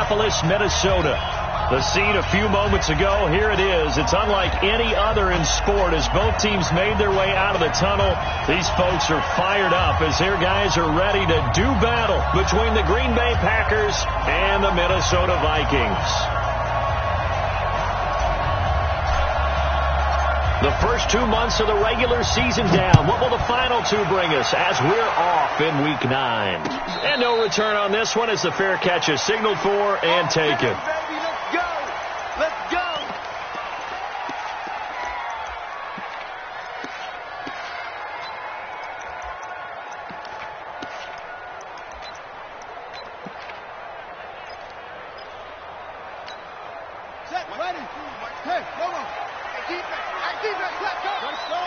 Minneapolis, Minnesota. The scene a few moments ago, here it is. It's unlike any other in sport as both teams made their way out of the tunnel. These folks are fired up as their guys are ready to do battle between the Green Bay Packers and the Minnesota Vikings. The first 2 months of the regular season down. What will the final two bring us as we're off in Week 9? And no return on this one as the fair catch is signaled for and taken. Let's go! Set, ready. Hey, come on. Defense, let's go. Let's go.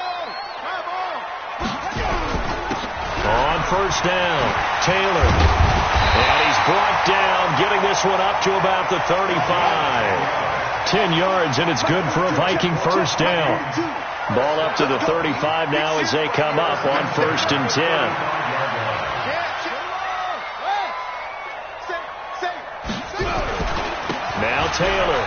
Come on. On first down, Taylor. And he's brought down, getting this one up to about the 35. 10 yards, and it's good for a Viking first down. Ball up to the 35 now as they come up on 1st and 10. Now Taylor.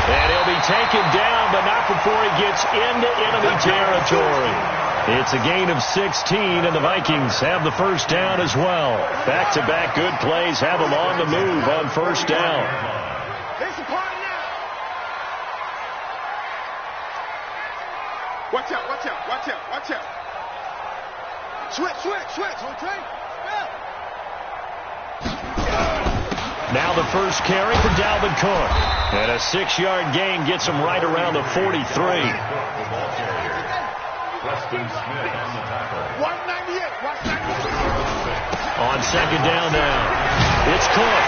And he'll be taken down, but not before he gets into enemy territory. It's a gain of 16, and the Vikings have the first down as well. Back-to-back good plays have them on the move on first down. It's a party now. Watch out, watch out, watch out, watch out. Switch, okay? Now the first carry for Dalvin Cook. And a 6-yard gain gets him right around the 43. On second down now, it's Cook.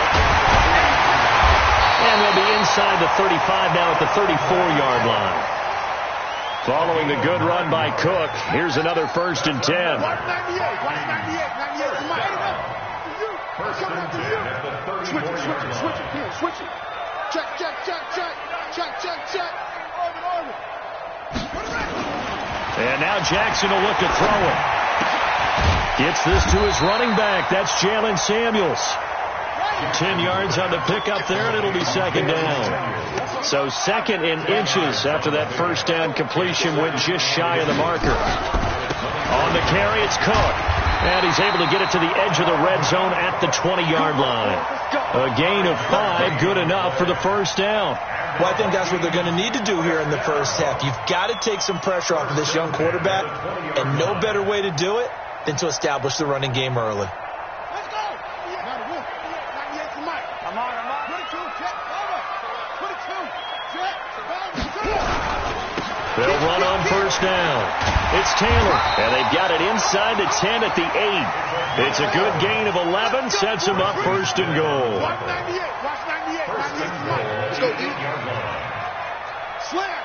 And they'll be inside the 35 now at the 34-yard line. Following the good run by Cook, here's another 1st and 10. Switch it. Check. And now Jackson will look to throw it. Gets this to his running back. That's Jalen Samuels. 10 yards on the pickup there, and it'll be second down. So second in inches after that first down completion went just shy of the marker. On the carry, it's Cook. And he's able to get it to the edge of the red zone at the 20-yard line. A gain of 5, good enough for the first down. Well, I think that's what they're going to need to do here in the first half. You've got to take some pressure off of this young quarterback, and no better way to do it than to establish the running game early. Let's go. I'm on. 22, check, over. 22, check. They'll run on first down. It's Taylor, and they've got it inside the 10 at the 8. It's a good gain of 11, sets them up 1st and goal. Watch 98. Let's go, D. Slam.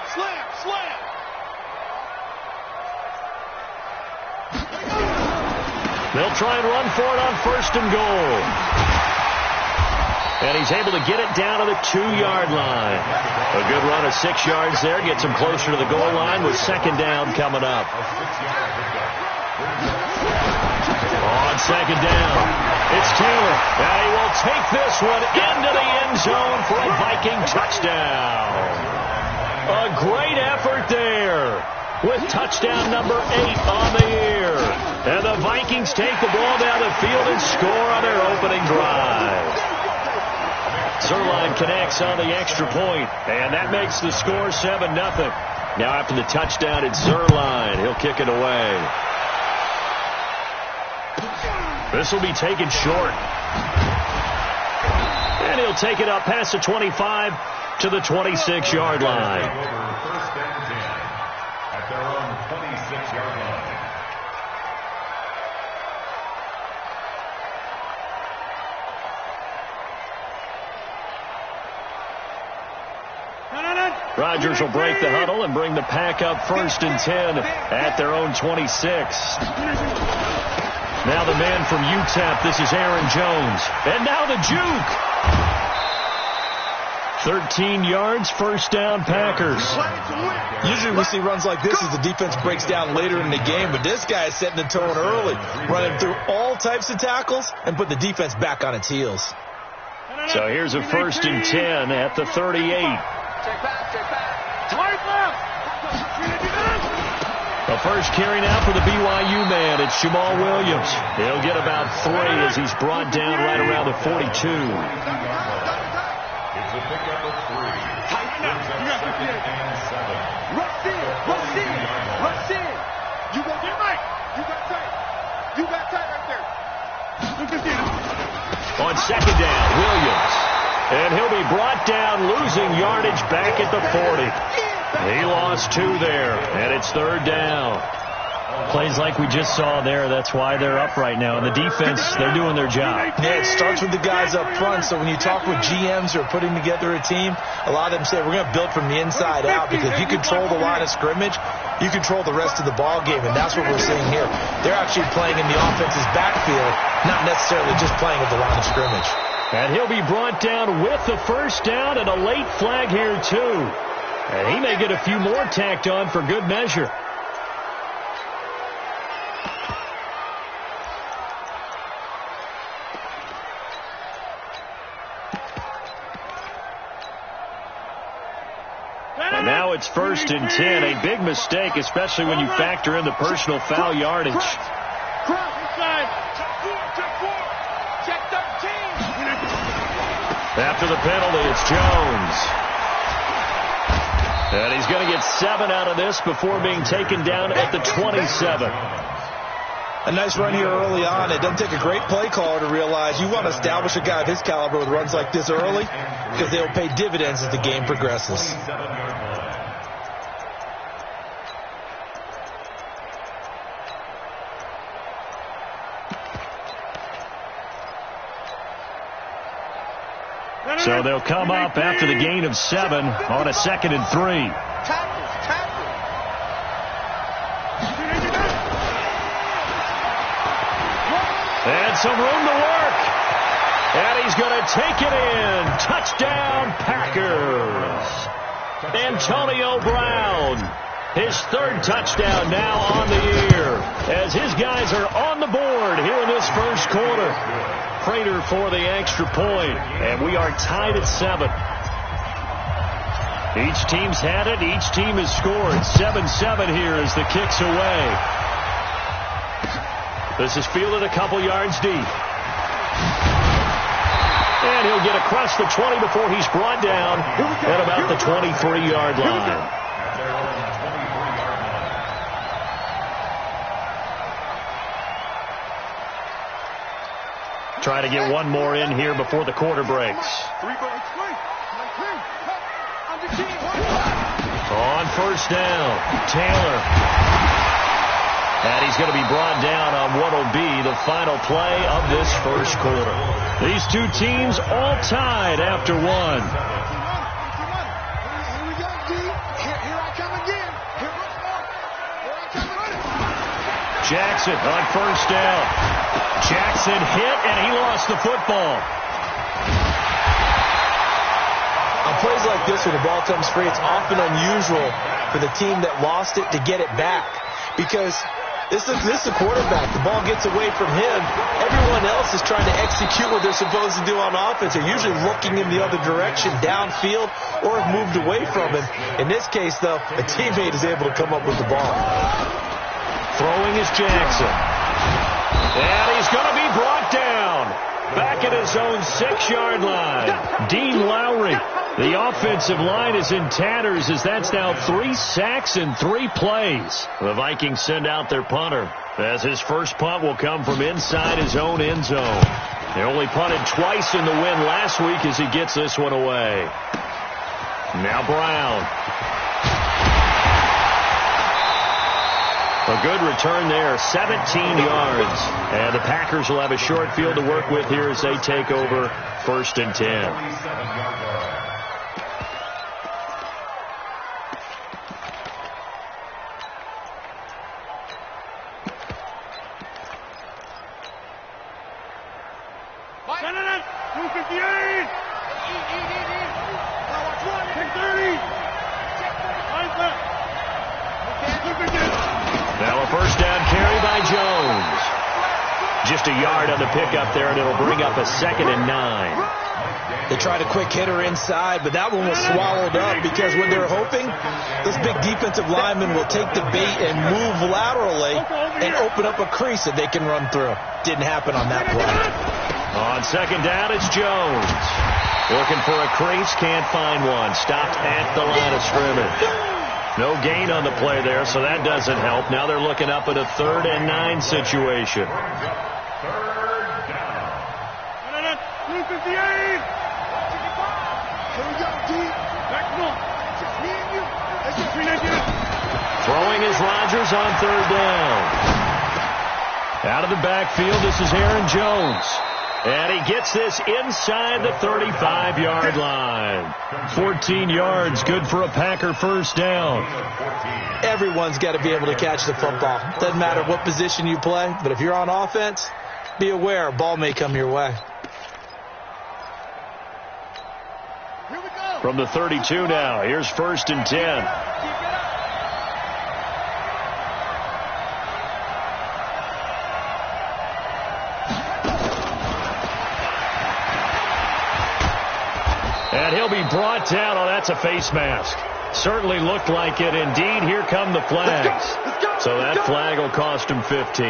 They'll try and run for it on 1st and goal. And he's able to get it down to the 2-yard line. A good run of 6 yards there. Gets him closer to the goal line with second down coming up. On second down, it's Taylor. And he will take this one into the end zone for a Viking touchdown. A great effort there with touchdown number 8 on the year. And the Vikings take the ball down the field and score on their opening drive. Zerline connects on the extra point, and that makes the score 7-0. Now after the touchdown, it's Zerline. He'll kick it away. This will be taken short. And he'll take it up past the 25 to the 26-yard line. At their own 26-yard line. Rodgers will break the huddle and bring the pack up 1st and 10 at their own 26. Now the man from UTEP, this is Aaron Jones. And now the juke. 13 yards, first down, Packers. Usually we see runs like this as the defense breaks down later in the game, but this guy is setting the tone early, running through all types of tackles and put the defense back on its heels. So here's a 1st and 10 at the 38. The first carry now for the BYU man. It's Jamal Williams. He'll get about 3 as he's brought down right around the 42. It's a pickup of 3. Rush in. You go get right. You got tight. Right there. Look at this. On 2nd down, Williams. And he'll be brought down, losing yardage back at the 40. He lost 2 there, and it's 3rd down. Plays like we just saw there, that's why they're up right now. And the defense, they're doing their job. Yeah, it starts with the guys up front. So when you talk with GMs who are putting together a team, a lot of them say, we're going to build from the inside out, because if you control the line of scrimmage, you control the rest of the ball game, and that's what we're seeing here. They're actually playing in the offense's backfield, not necessarily just playing at the line of scrimmage. And he'll be brought down with the first down and a late flag here, too. And he may get a few more tacked on for good measure. And now it's 1st and 10. A big mistake, especially when you factor in the personal foul yardage. After the penalty, it's Jones. And he's going to get 7 out of this before being taken down at the 27. A nice run here early on. It doesn't take a great play caller to realize you want to establish a guy of his caliber with runs like this early, because they will pay dividends as the game progresses. So they'll come up after the gain of 7 on a 2nd and 3. And some room to work. And he's going to take it in. Touchdown, Packers. Antonio Brown. His 3rd touchdown now on the year, as his guys are on the board here in this first quarter. Prater for the extra point, and we are tied at 7. Each team's had it. Each team has scored. 7-7 here as the kick's away. This is fielded a couple yards deep. And he'll get across the 20 before he's brought down at about the 23-yard line. Try to get one more in here before the quarter breaks. On 1st down, Taylor. And he's going to be brought down on what will be the final play of this first quarter. These two teams all tied after 1. Jackson on 1st down. Jackson hit, and he lost the football. On plays like this, when the ball comes free, it's often unusual for the team that lost it to get it back, because this is a quarterback. The ball gets away from him. Everyone else is trying to execute what they're supposed to do on offense. They're usually looking in the other direction, downfield, or have moved away from him. In this case, though, a teammate is able to come up with the ball. Throwing is Jackson. And he's going to be brought down back at his own 6-yard line. Dean Lowry. The offensive line is in tatters, as that's now 3 sacks in 3 plays. The Vikings send out their punter, as his first punt will come from inside his own end zone. They only punted twice in the win last week as he gets this one away. Now Brown. A good return there, 17 yards. And the Packers will have a short field to work with here as they take over 1st and 10. Now a first down carry by Jones. Just a yard on the pickup there, and it'll bring up a 2nd and 9. They tried a quick hitter inside, but that one was swallowed up because when they're hoping, those big defensive linemen will take the bait and move laterally and open up a crease that they can run through. Didn't happen on that play. On 2nd down, it's Jones. Looking for a crease, can't find one. Stopped at the line of scrimmage. No gain on the play there, so that doesn't help. Now they're looking up at a 3rd and 9 situation. Throwing is Rodgers on 3rd down. Out of the backfield, this is Aaron Jones. And he gets this inside the 35-yard line. 14 yards, good for a Packer first down. Everyone's got to be able to catch the football. Doesn't matter what position you play, but if you're on offense, be aware a ball may come your way. From the 32 now, here's 1st and 10. And he'll be brought down. Oh, that's a face mask. Certainly looked like it. Indeed, here come the flags. So that flag will cost him 15.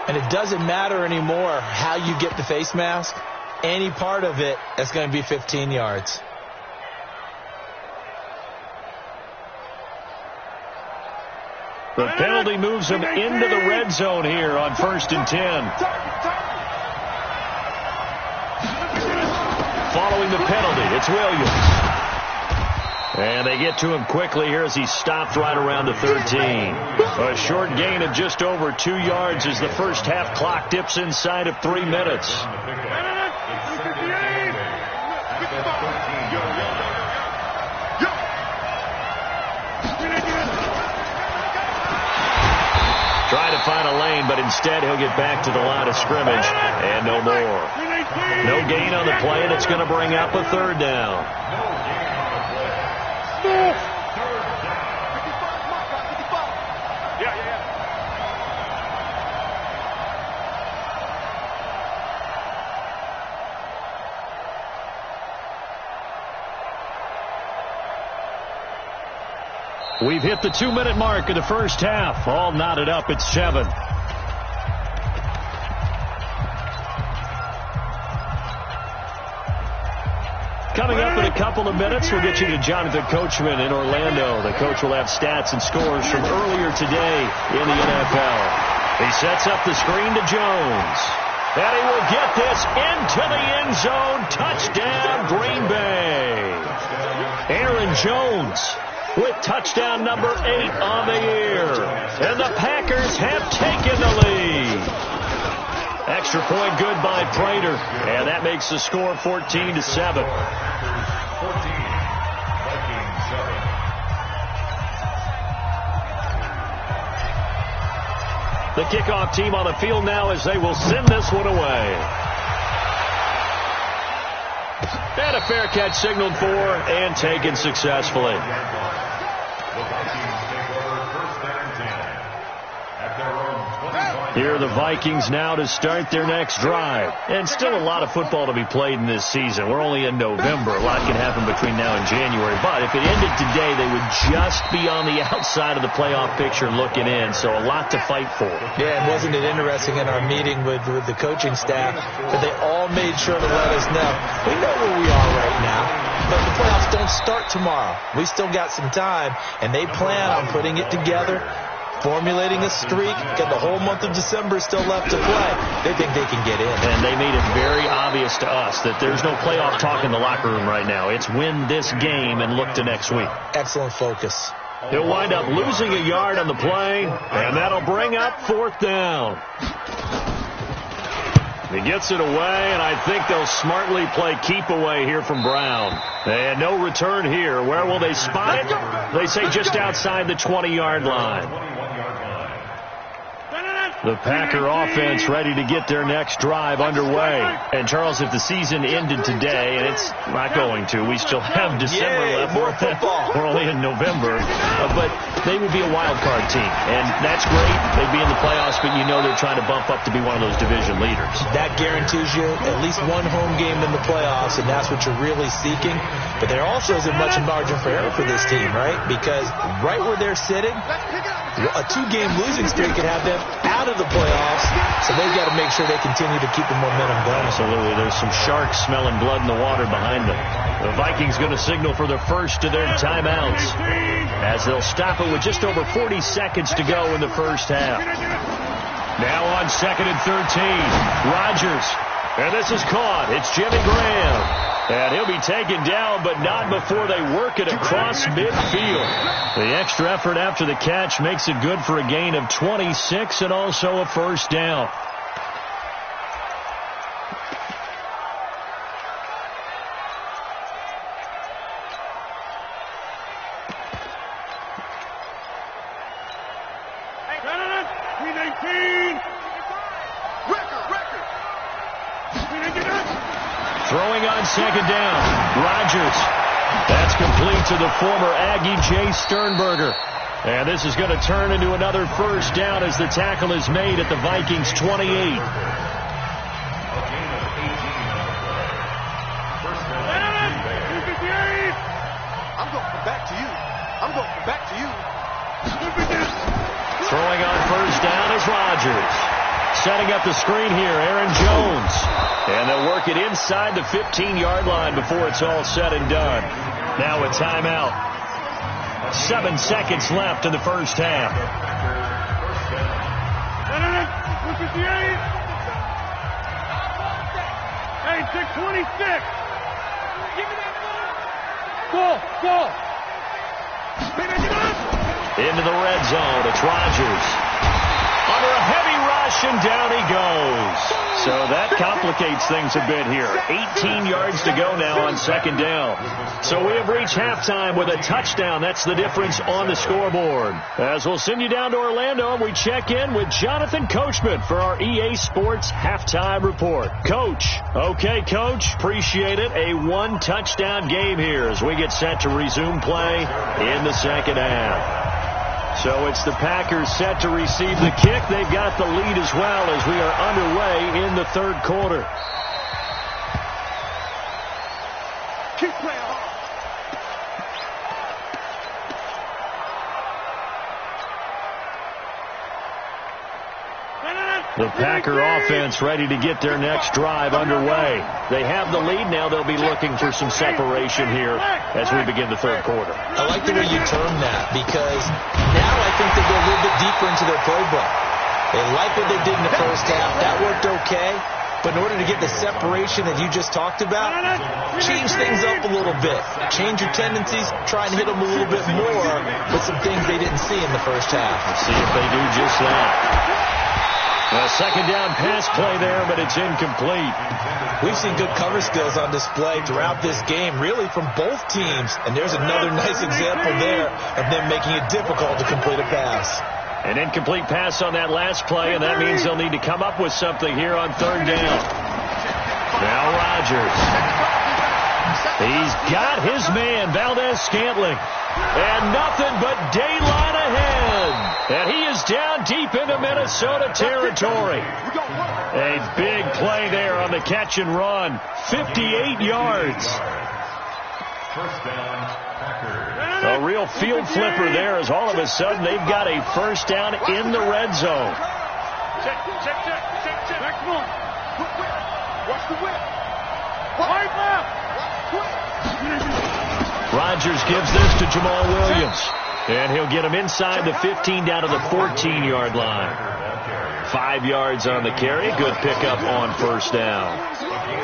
And it doesn't matter anymore how you get the face mask. Any part of it, that's going to be 15 yards. The penalty moves him into the red zone here on 1st and 10. Following the penalty, it's Williams. And they get to him quickly here as he stopped right around the 13. A short gain of just over 2 yards as the first half clock dips inside of 3 minutes. Trying to find a lane, but instead he'll get back to the line of scrimmage, and no more. No gain on the play, and it's going to bring up a 3rd down. We've hit the 2-minute mark of the first half. All knotted up at 7. Coming up in a couple of minutes, we'll get you to Jonathan Coachman in Orlando. The coach will have stats and scores from earlier today in the NFL. He sets up the screen to Jones. And he will get this into the end zone. Touchdown, Green Bay. Aaron Jones with touchdown number 8 on the year. And the Packers have taken the lead. Extra point good by Prater. And that makes the score 14-7. The kickoff team on the field now as they will send this one away. And a fair catch signaled for and taken successfully. Here are the Vikings now to start their next drive. And still a lot of football to be played in this season. We're only in November. A lot can happen between now and January. But if it ended today, they would just be on the outside of the playoff picture looking in. So a lot to fight for. Yeah, and wasn't it interesting in our meeting with the coaching staff that they all made sure to let us know. We know where we are right now, but the playoffs don't start tomorrow. We still got some time, and they plan on putting it together, formulating a streak. Got the whole month of December still left to play. They think they can get in. And they made it very obvious to us that there's no playoff talk in the locker room right now. It's win this game and look to next week. Excellent focus. He'll wind up losing a yard on the play, and that'll bring up 4th down. He gets it away, and I think they'll smartly play keep away here from Brown. And no return here. Where will they spot it? They say just outside the 20-yard line. The Packer offense ready to get their next drive underway. And, Charles, if the season ended today, and it's not going to, we still have December left. More football. We're only in November. But they would be a wild card team. And that's great. They'd be in the playoffs, but you know they're trying to bump up to be one of those division leaders. That guarantees you at least one home game in the playoffs, and that's what you're really seeking. But there also isn't much margin for error for this team, right? Because right where they're sitting, a 2-game losing streak could have them out of the playoffs, so they've got to make sure they continue to keep the momentum going. Absolutely. There's some sharks smelling blood in the water behind them. The Vikings going to signal for the first of their timeouts as they'll stop it with just over 40 seconds to go in the first half. Now on 2nd and 13, Rodgers. And this is caught. It's Jimmy Graham. And he'll be taken down, but not before they work it across midfield. The extra effort after the catch makes it good for a gain of 26 and also a first down. Throwing on 2nd down, Rodgers. That's complete to the former Aggie Jay Sternberger. And this is going to turn into another first down as the tackle is made at the Vikings 28. I'm going back to you. I'm going back to you. Throwing on first down is Rodgers. Setting up the screen here, Aaron Jones. And they'll work it inside the 15-yard line before it's all said and done. Now a timeout. 7 seconds left in the first half. Hey, 626. Go. Into the red zone. It's Rodgers. Under a heavy rush, and down he goes. So that complicates things a bit here. 18 yards to go now on 2nd down. So we have reached halftime with a touchdown. That's the difference on the scoreboard. As we'll send you down to Orlando, and we check in with Jonathan Coachman for our EA Sports Halftime Report. Coach. Okay, Coach. Appreciate it. A 1-touchdown game here as we get set to resume play in the second half. So it's the Packers set to receive the kick. They've got the lead as well as we are underway in the third quarter. Keep playing hard. The Packer offense ready to get their next drive underway. They have the lead. Now they'll be looking for some separation here as we begin the third quarter. I like the way you term that because now I think they go a little bit deeper into their playbook. They like what they did in the first half. That worked okay. But in order to get the separation that you just talked about, change things up a little bit. Change your tendencies. Try and hit them a little bit more with some things they didn't see in the first half. Let's see if they do just that. A second down pass play there, but it's incomplete. We've seen good cover skills on display throughout this game, really from both teams. And there's another nice example there of them making it difficult to complete a pass. An incomplete pass on that last play, and that means they'll need to come up with something here on 3rd down. Now Rodgers. He's got his man, Valdez-Scantling. And nothing but daylight ahead. And he is down deep into Minnesota territory. A big play there on the catch and run. 58 yards. First down, Packers. A real field flipper there as all of a sudden they've got a first down in the red zone. Check. Back one. Watch the whip. Right left. Rodgers gives this to Jamal Williams. And he'll get him inside the 15 down to the 14-yard line. 5 yards on the carry. Good pickup on first down.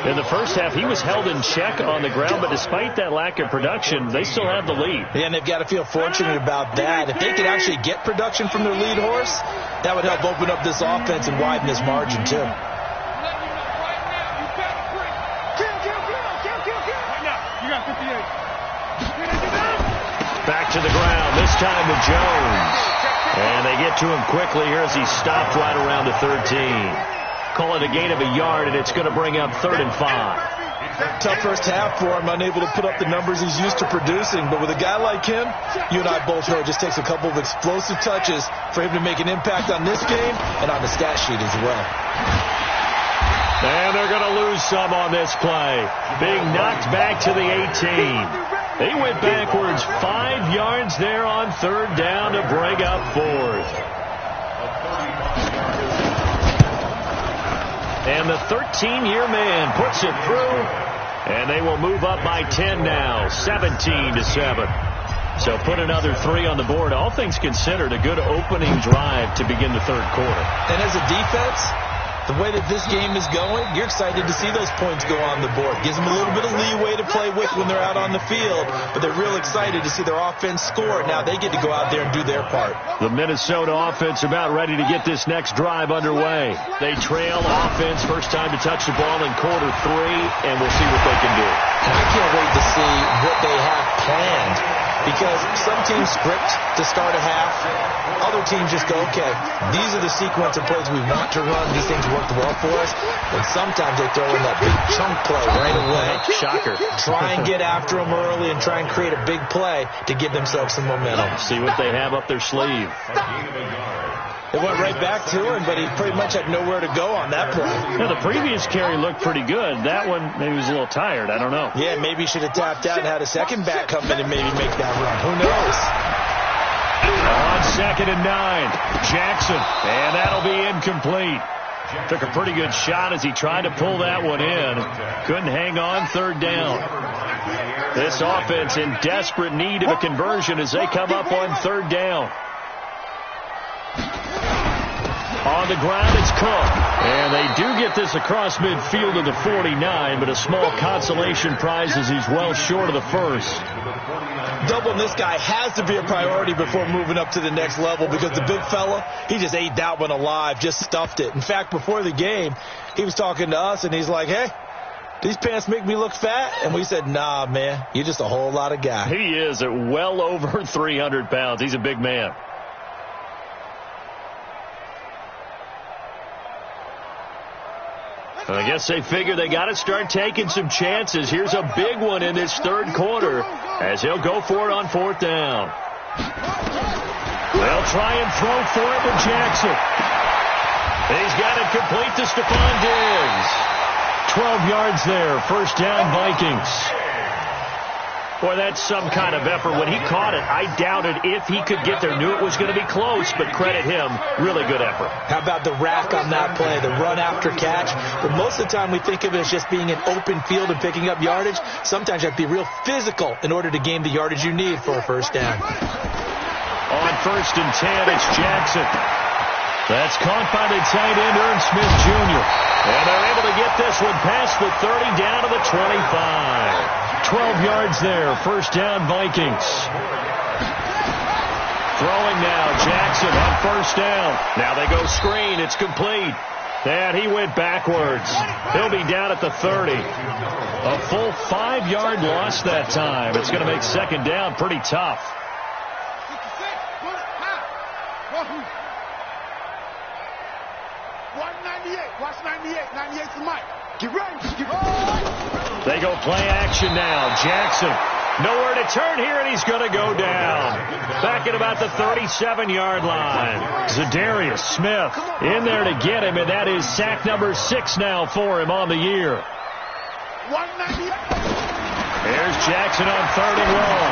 In the first half, he was held in check on the ground, but despite that lack of production, they still have the lead. Yeah, and they've got to feel fortunate about that. If they could actually get production from their lead horse, that would help open up this offense and widen this margin, too. You got 58. Back to the ground, this time with Jones. And they get to him quickly here as he stopped right around the 13. Call it a gain of a yard, and it's going to bring up 3rd and 5. Tough first half for him, unable to put up the numbers he's used to producing. But with a guy like him, you and I both know it just takes a couple of explosive touches for him to make an impact on this game and on the stat sheet as well. And they're going to lose some on this play. Being knocked back to the 18. He went backwards 5 yards there on 3rd down to bring up 4th. And the 13-year man puts it through, and they will move up by 10 now, 17-7. So put another 3 on the board. All things considered, a good opening drive to begin the 3rd quarter. And as a defense, the way that this game is going, you're excited to see those points go on the board. Gives them a little bit of leeway to play with when they're out on the field, but they're real excited to see their offense score. Now they get to go out there and do their part. The Minnesota offense about ready to get this next drive underway. They trail offense, first time to touch the ball in quarter 3, and we'll see what they can do. And I can't wait to see what they have planned, because some teams script to start a half. Other teams just go, okay, these are the sequence of plays we want to run. These things worked well for us. And sometimes they throw in that big chunk play right away. Shocker. Try and get after them early and try and create a big play to give themselves some momentum. See what they have up their sleeve. It went right back to him, but he pretty much had nowhere to go on that play. Now, the previous carry looked pretty good. That one, maybe was a little tired. I don't know. Yeah, maybe he should have tapped out and had a second back come in and maybe make that run. Who knows? On 2nd and 9, Jackson, and that'll be incomplete. Took a pretty good shot as he tried to pull that one in. Couldn't hang on 3rd down. This offense in desperate need of a conversion as they come up on 3rd down. On the ground, it's Cook. And they do get this across midfield to the 49, but a small consolation prize as he's well short of the first. Doubling this guy has to be a priority before moving up to the next level, because the big fella, he just ate that one alive, just stuffed it. In fact, before the game, he was talking to us, and he's like, hey, these pants make me look fat? And we said, nah, man, you're just a whole lot of guy. He is at well over 300 pounds. He's a big man. I guess they figure they got to start taking some chances. Here's a big one in this 3rd quarter as he'll go for it on 4th down. They'll try and throw for it with Jackson. He's got it complete to Stephon Diggs. 12 yards there. 1st down, Vikings. Boy, that's some kind of effort. When he caught it, I doubted if he could get there. Knew it was going to be close, but credit him. Really good effort. How about the rack on that play, the run after catch? But most of the time we think of it as just being an open field and picking up yardage. Sometimes you have to be real physical in order to gain the yardage you need for a 1st down. On 1st and 10, it's Jackson. That's caught by the tight end, Ern Smith Jr. And they're able to get this one past the 30 down to the 25. 12 yards there. 1st down, Vikings. Throwing now, Jackson on 1st down. Now they go screen. It's complete. And he went backwards. He'll be down at the 30. A full 5-yard loss that time. It's going to make 2nd down pretty tough. Watch 98. 98's the mic. Get ready. Get ready. They go play action now. Jackson nowhere to turn here, and he's going to go down. Back at about the 37-yard line. Zadarius Smith in there to get him, and that is sack number 6 now for him on the year. 198. Here's Jackson on 3rd and long.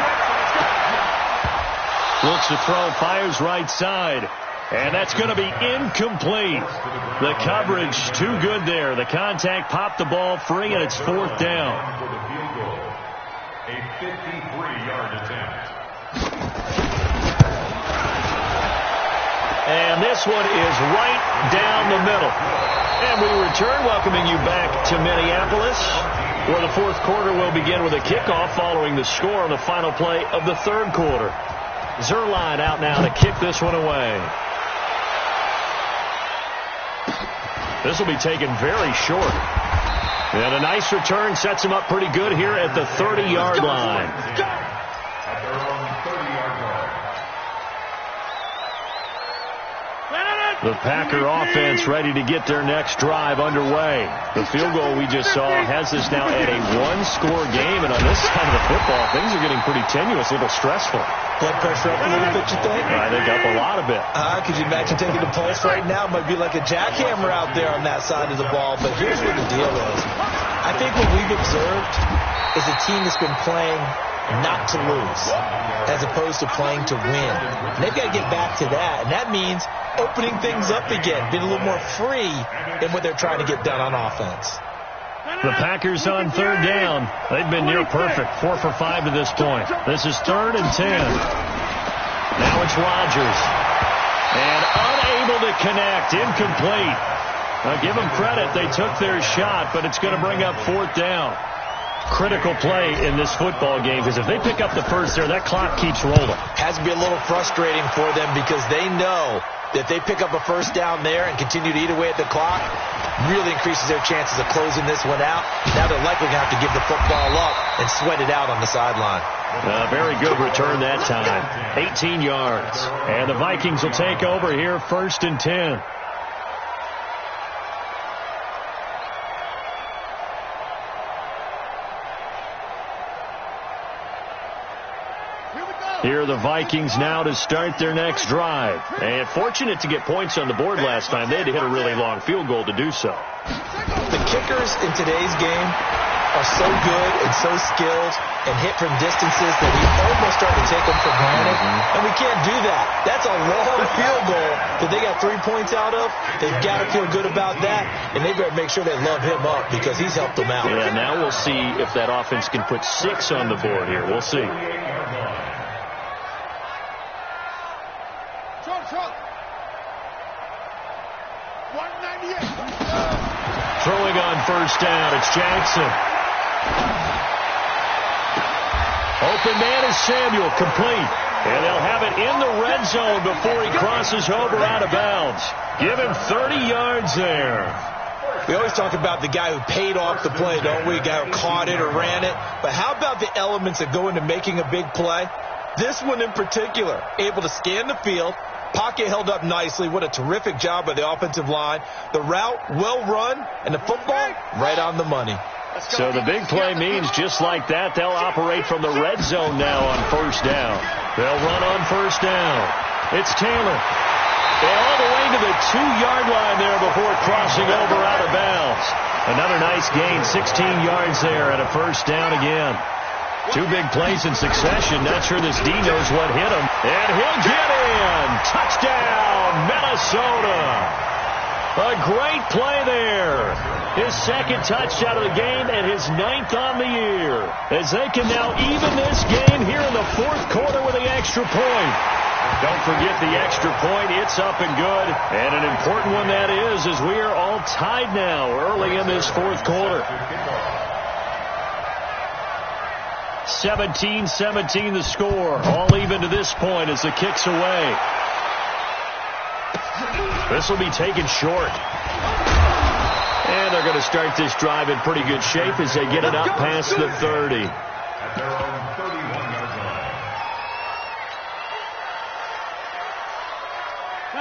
Looks to throw, fires right side. And that's going to be incomplete. The coverage too good there. The contact popped the ball free, and it's 4th down. A 53-yard attempt. And this one is right down the middle. And we return, welcoming you back to Minneapolis, where the 4th quarter will begin with a kickoff following the score on the final play of the 3rd quarter. Zuerlein out now to kick this one away. This will be taken very short. And a nice return sets him up pretty good here at the 30-yard line. The Packer offense ready to get their next drive underway. The field goal we just saw has us now at a one-score game, and on this side of the football, things are getting pretty tenuous, a little stressful. Blood pressure up a little bit, you think? I think up a lot of it. Could you imagine taking the pulse right now? It might be like a jackhammer out there on that side of the ball, but here's what the deal is. I think what we've observed is a team that's been playing not to lose as opposed to playing to win. And they've got to get back to that, and that means opening things up again, being a little more free in what they're trying to get done on offense. The Packers on third down. They've been near perfect, 4 for 5 to this point. This is 3rd and 10. Now it's Rodgers. And unable to connect, incomplete. Now give them credit, they took their shot, but it's going to bring up 4th down. Critical play in this football game, because if they pick up the first there, that clock keeps rolling. Has to be a little frustrating for them because they know that they pick up a first down there and continue to eat away at the clock, really increases their chances of closing this one out. Now they're likely going to have to give the football up and sweat it out on the sideline. Very good return that time. 18 yards. And the Vikings will take over here, 1st and 10. Here are the Vikings now to start their next drive. And fortunate to get points on the board last time. They had to hit a really long field goal to do so. The kickers in today's game are so good and so skilled and hit from distances that we almost start to take them for granted. And we can't do that. That's a long field goal that they got 3 points out of. They've got to feel good about that. And they better make sure they love him up because he's helped them out. Yeah, now we'll see if that offense can put 6 on the board here. We'll see. Throwing on first down, it's Jackson. Open man is Samuel, complete. And they'll have it in the red zone before he crosses over out of bounds. Give him 30 yards there. We always talk about the guy who paid off the play, don't we? The guy who caught it or ran it. But how about the elements that go into making a big play? This one in particular, able to scan the field. Pocket held up nicely. What a terrific job by the offensive line. The route, well run, and the football, right on the money. So the big play means just like that, they'll operate from the red zone now on first down. They'll run on first down. It's Taylor. And all the way to the 2-yard line there before crossing over out of bounds. Another nice gain, 16 yards there, and a first down again. 2 big plays in succession. Not sure this D knows what hit him. And he'll get in. Touchdown, Minnesota. A great play there. His 2nd touchdown of the game and his 9th on the year. As they can now even this game here in the 4th quarter with the extra point. Don't forget the extra point. It's up and good. And an important one that is, as we are all tied now early in this 4th quarter. 17-17 the score. All even to this point as the kick's away. This will be taken short. And they're going to start this drive in pretty good shape as they get it up past the 30. At their own 31-yard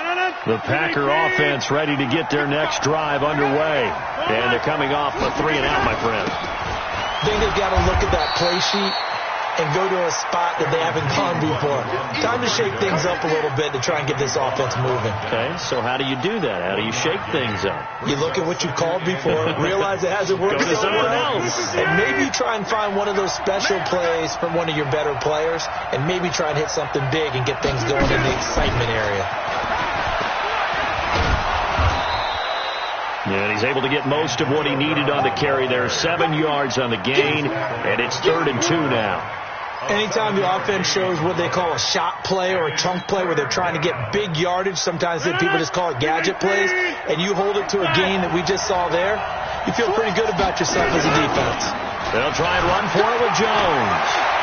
line. The Packer offense ready to get their next drive underway. And they're coming off a 3-and-out, my friend. I think they've got to look at that play sheet and go to a spot that they haven't gone before. Time to shake things up a little bit to try and get this offense moving. Okay, so how do you do that? How do you shake things up? You look at what you called before, realize it hasn't worked Go to so someone well, else. and maybe try and find one of those special plays from one of your better players, and maybe try and hit something big and get things going in the excitement area. And he's able to get most of what he needed on the carry there. 7 yards on the gain, and it's 3rd and 2 now. Anytime the offense shows what they call a shot play or a chunk play where they're trying to get big yardage, sometimes people just call it gadget plays, and you hold it to a gain that we just saw there, you feel pretty good about yourself as a defense. They'll try and run for it with Jones.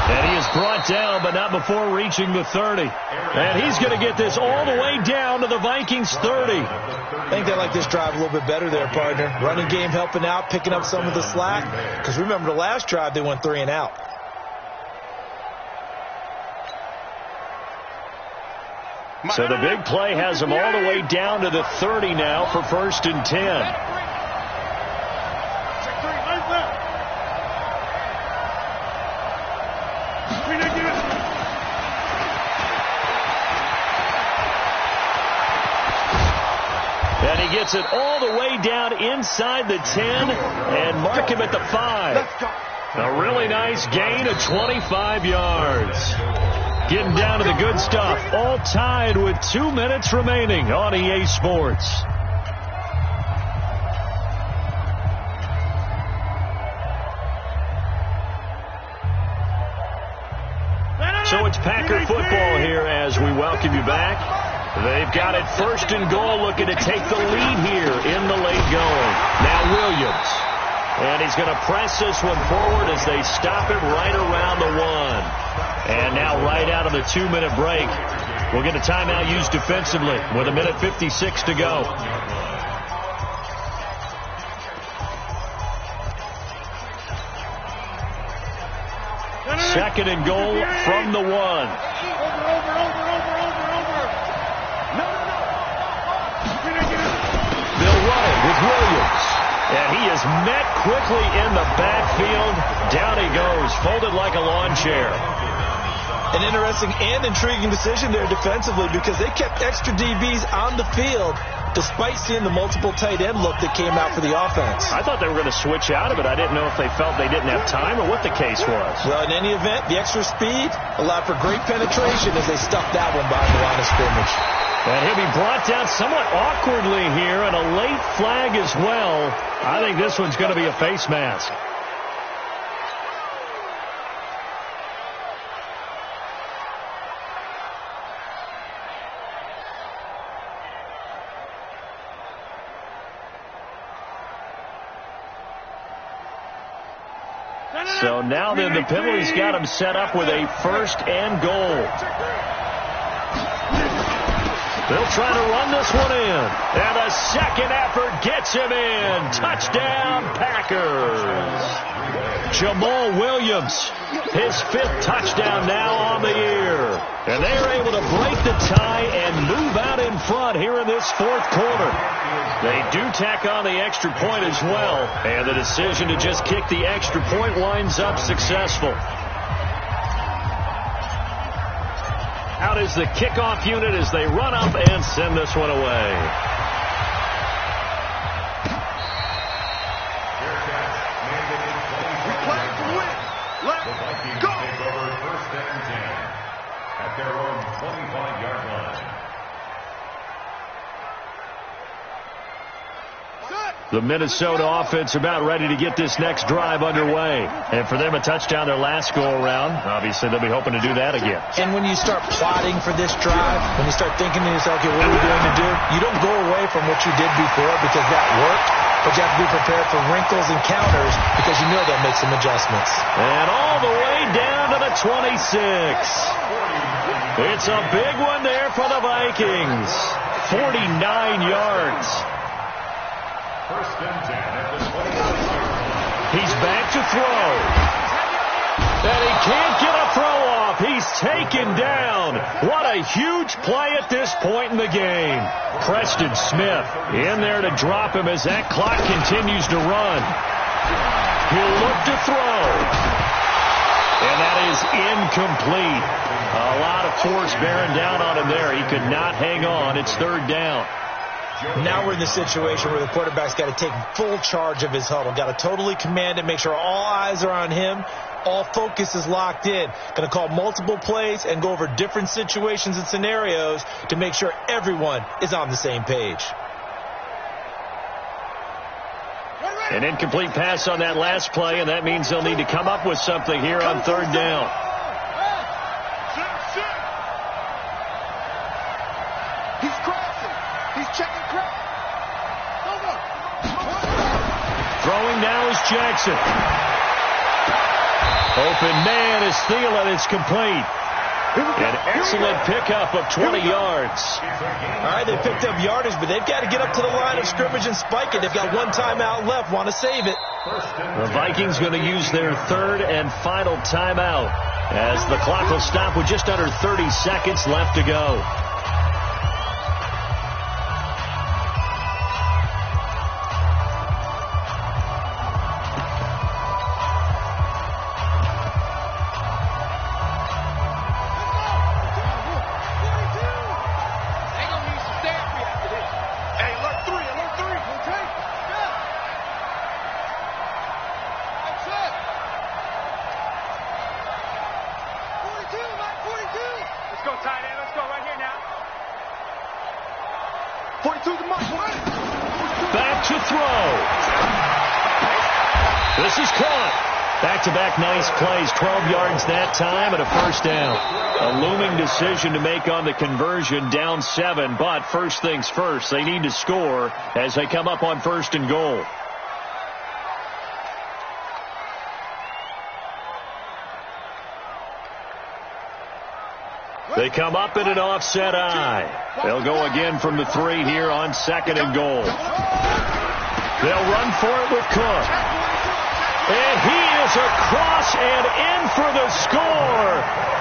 And he is brought down, but not before reaching the 30. And he's going to get this all the way down to the Vikings 30. I think they like this drive a little bit better there, partner. Running game helping out, picking up some of the slack. Because remember, the last drive, they went 3-and-out. So the big play has them all the way down to the 30 now for 1st and 10. And he gets it all the way down inside the 10 and mark him at the 5. A really nice gain of 25 yards. Getting down to the good stuff. All tied with 2 minutes remaining on EA Sports. So it's Packer football here as we welcome you back. They've got it 1st and goal, looking to take the lead here in the late going. Now Williams. And he's going to press this one forward as they stop it right around the 1. And now right out of the 2-minute break, we'll get a timeout used defensively with 1:56 to go. Second and goal from the 1. They'll run it with Williams. And he is met quickly in the backfield. Down he goes, folded like a lawn chair. An interesting and intriguing decision there defensively because they kept extra DBs on the field despite seeing the multiple tight end look that came out for the offense. I thought they were going to switch out of it. I didn't know if they felt they didn't have time or what the case was. Well, in any event, the extra speed allowed for great penetration as they stuffed that one behind the line of scrimmage. And he'll be brought down somewhat awkwardly here, and a late flag as well. I think this one's going to be a face mask. So now then the penalty's got him set up with a 1st and goal. They'll try to run this one in. And a second effort gets him in. Touchdown, Packers. Jamal Williams, his 5th touchdown now on the year. And they are able to break the tie and move out in front here in this 4th quarter. They do tack on the extra point as well. And the decision to just kick the extra point winds up successful. Out is the kickoff unit as they run up and send this one away. Let's go. Take over 1st and 10 at their own 25-yard line. The Minnesota offense about ready to get this next drive underway. And for them, a touchdown their last go-around. Obviously, they'll be hoping to do that again. And when you start plotting for this drive, when you start thinking to yourself, okay, what are we going to do? You don't go away from what you did before because that worked, but you have to be prepared for wrinkles and counters because you know they'll make some adjustments. And all the way down to the 26. It's a big one there for the Vikings. 49 yards. 1st and 10 at the 26. He's back to throw. And he can't get a throw off. He's taken down. What a huge play at this point in the game. Preston Smith in there to drop him as that clock continues to run. He'll look to throw. And that is incomplete. A lot of force bearing down on him there. He could not hang on. It's 3rd down. Now we're in the situation where the quarterback's got to take full charge of his huddle. Got to totally command it, make sure all eyes are on him. All focus is locked in. Going to call multiple plays and go over different situations and scenarios to make sure everyone is on the same page. An incomplete pass on that last play, and that means they'll need to come up with something here on 3rd down. He's crossing. He's checking crowd. Throwing now is Jackson. Open man is Thielen. It's complete. An excellent pickup of 20 yards. All right, they picked up yardage, but they've got to get up to the line of scrimmage and spike it. They've got one timeout left. Want to save it. The Vikings going to use their 3rd and final timeout as the clock will stop with just under 30 seconds left to go. Back to throw. This is caught. Back-to-back nice plays, 12 yards that time and a first down. A looming decision to make on the conversion, down 7, but first things first, they need to score as they come up on 1st and goal. They come up in an offset eye. They'll go again from the 3 here on 2nd and goal. They'll run for it with Cook. And he is across and in for the score.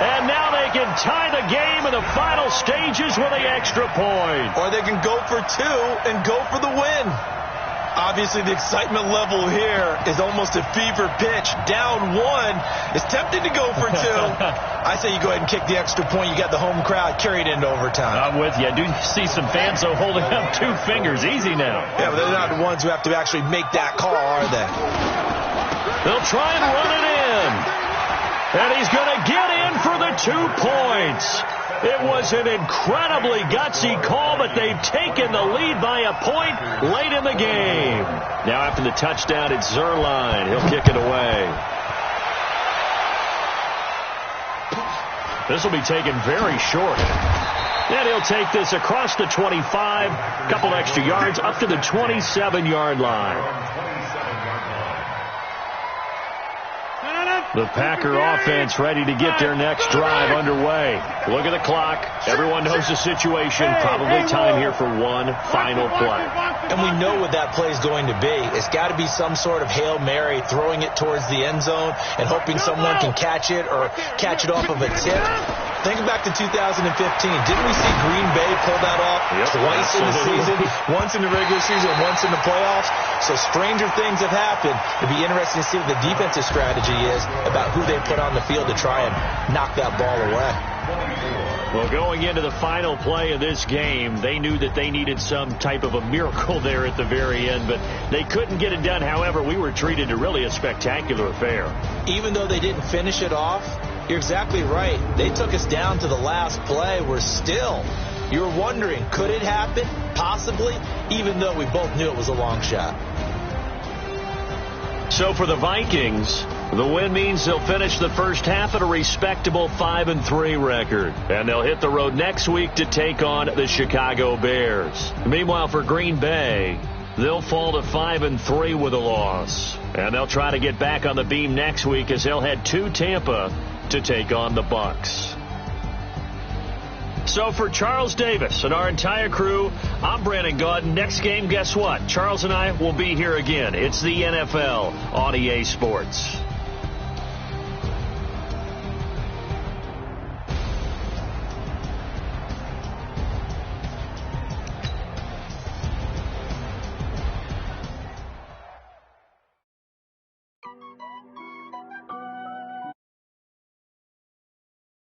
And now they can tie the game in the final stages with the extra point. Or they can go for 2 and go for the win. Obviously, the excitement level here is almost a fever pitch. Down 1. It's tempting to go for 2. I say you go ahead and kick the extra point. You got the home crowd. Carry it into overtime. I'm with you. I do see some fans, though, holding up 2 fingers. Easy now. Yeah, but they're not the ones who have to actually make that call, are they? They'll try and run it in. And he's going to get in for the 2 points. It was an incredibly gutsy call, but they've taken the lead by a point late in the game. Now after the touchdown, it's Zerline. He'll kick it away. This will be taken very short. And he'll take this across the 25, couple extra yards, up to the 27-yard line. The Packer offense ready to get their next drive underway. Look at the clock. Everyone knows the situation. Probably time here for one final play. And we know what that play is going to be. It's got to be some sort of Hail Mary, throwing it towards the end zone and hoping someone can catch it or catch it off of a tip. Think back to 2015. Didn't we see Green Bay pull that off twice in the season? Once in the regular season, once in the playoffs. So stranger things have happened. It'd be interesting to see what the defensive strategy is about who they put on the field to try and knock that ball away. Well, going into the final play of this game, they knew that they needed some type of a miracle there at the very end, but they couldn't get it done. However, we were treated to really a spectacular affair. Even though they didn't finish it off, you're exactly right. They took us down to the last play. You were wondering, could it happen? Possibly, even though we both knew it was a long shot. So for the Vikings, the win means they'll finish the first half at a respectable 5-3 record. And they'll hit the road next week to take on the Chicago Bears. Meanwhile, for Green Bay, they'll fall to 5-3 with a loss. And they'll try to get back on the beam next week as they'll head to Tampa to take on the Bucs. So for Charles Davis and our entire crew, I'm Brandon Gaudin. Next game, guess what? Charles and I will be here again. It's the NFL on EA Sports.